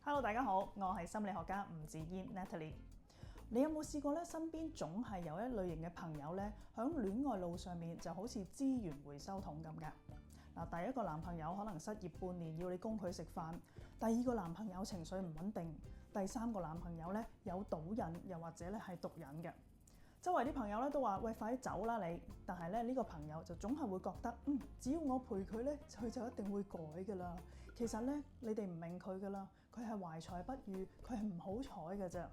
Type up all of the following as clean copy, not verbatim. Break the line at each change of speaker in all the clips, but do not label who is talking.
Hello，大家好，我係心理學家吳志嫣 Natalie。你有冇試過咧？身邊總係有一類型嘅朋友咧，響戀愛路上面就好似資源回收桶咁嘅。第一個男朋友可能失業半年，要你供佢食飯；第二個男朋友情緒唔穩定；第三個男朋友咧有賭癮，又或者咧係毒癮嘅。周圍啲朋友咧都話：喂，快啲走啦你！但係咧呢個朋友就總係會覺得，只要我陪佢咧，佢就一定會改㗎啦。其實咧，你哋唔明佢㗎啦，佢係懷才不遇，佢係唔好彩㗎啫。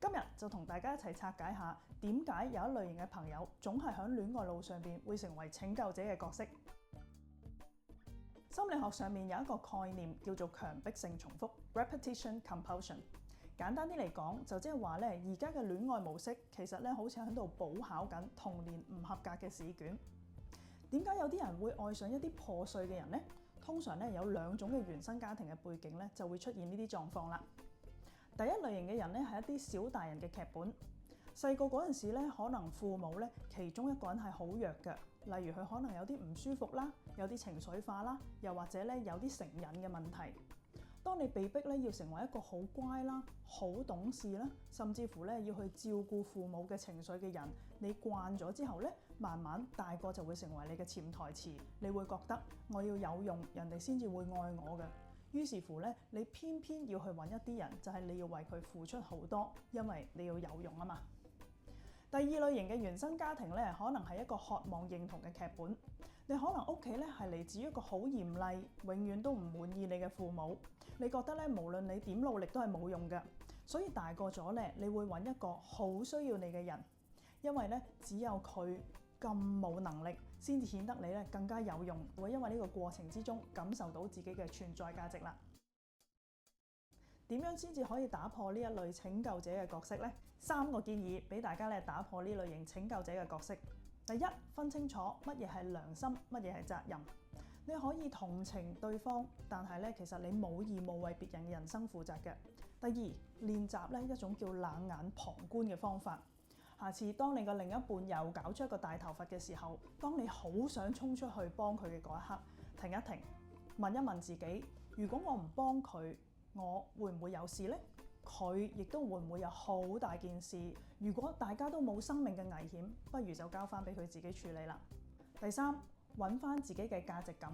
今日就同大家一齊拆解下點解有一類型嘅朋友總係喺戀愛路上邊會成為拯救者嘅角色。心理學上面有一個概念叫做強迫性重複 （repetition compulsion）。簡單啲嚟講，就即係話咧，而家嘅戀愛模式其實咧好似喺度補考緊童年唔合格嘅試卷。點解有啲人會愛上一啲破碎嘅人呢？通常咧有兩種嘅原生家庭嘅背景咧，就會出現呢啲狀況啦。第一類型嘅人咧係一啲小大人嘅劇本。細個嗰陣時咧，可能父母咧其中一個人係好弱嘅，例如佢可能有啲唔舒服啦，有啲情緒化啦，又或者咧有啲成癮嘅問題。當你被逼咧要成為一個好乖啦、好懂事啦，甚至乎咧要去照顧父母嘅情緒嘅人，你慣咗之後咧，慢慢大個就會成為你嘅潛台詞。你會覺得我要有用，人哋先至會愛我嘅。於是乎咧，你偏偏要去揾一啲人，就係你要為佢付出好多，因為你要有用啊嘛。第二類型嘅原生家庭咧，可能係一個渴望認同嘅劇本。你可能屋企咧係嚟自於一個好嚴厲、永遠都唔滿意你嘅父母。你覺得咧，無論你點努力都係冇用嘅，所以大個咗咧，你會揾一個好需要你嘅人，因為咧只有佢咁冇能力，先至顯得你咧更加有用，會因為呢個過程之中感受到自己嘅存在價值啦。點樣先至可以打破呢一類拯救者嘅角色呢？3個建議俾大家咧打破呢類型拯救者嘅角色。第一，分清楚乜嘢係良心，乜嘢係責任。你可以同情對方，但係咧其實你冇義務為別人嘅人生負責嘅。第二，練習咧一種叫冷眼旁觀嘅方法。下次當你嘅另一半又搞出一個大頭佛嘅時候，當你好想衝出去幫佢嘅嗰一刻，停一停，問一問自己：如果我唔幫佢，我會唔會有事呢？佢亦都會唔會有好大件事？如果大家都冇生命嘅危險，不如就交翻俾佢自己處理啦。第三，揾翻自己嘅價值感，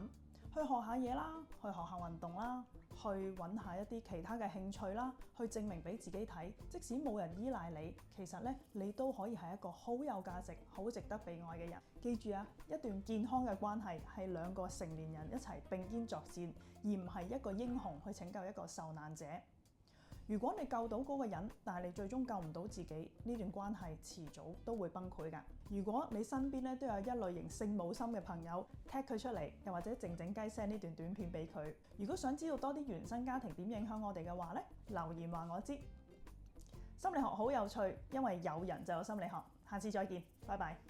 去學下嘢啦，去學下運動啦，去揾下一啲其他嘅興趣啦，去證明俾自己睇，即使冇人依賴你，其實咧你都可以係一個好有價值、好值得被愛嘅人。記住啊，一段健康嘅關係係兩個成年人一齊並肩作戰，而唔係一個英雄去拯救一個受難者。如果你救到嗰個人，但係你最終救唔到自己，呢段關係遲早都會崩潰㗎。如果你身邊咧都有一類型聖母心嘅朋友，踢佢出嚟，又或者靜靜雞 send 呢段短片俾佢。如果想知道多啲原生家庭點影響我哋嘅話咧，留言話我知。心理學好有趣，因為有人就有心理學。下次再見，拜拜。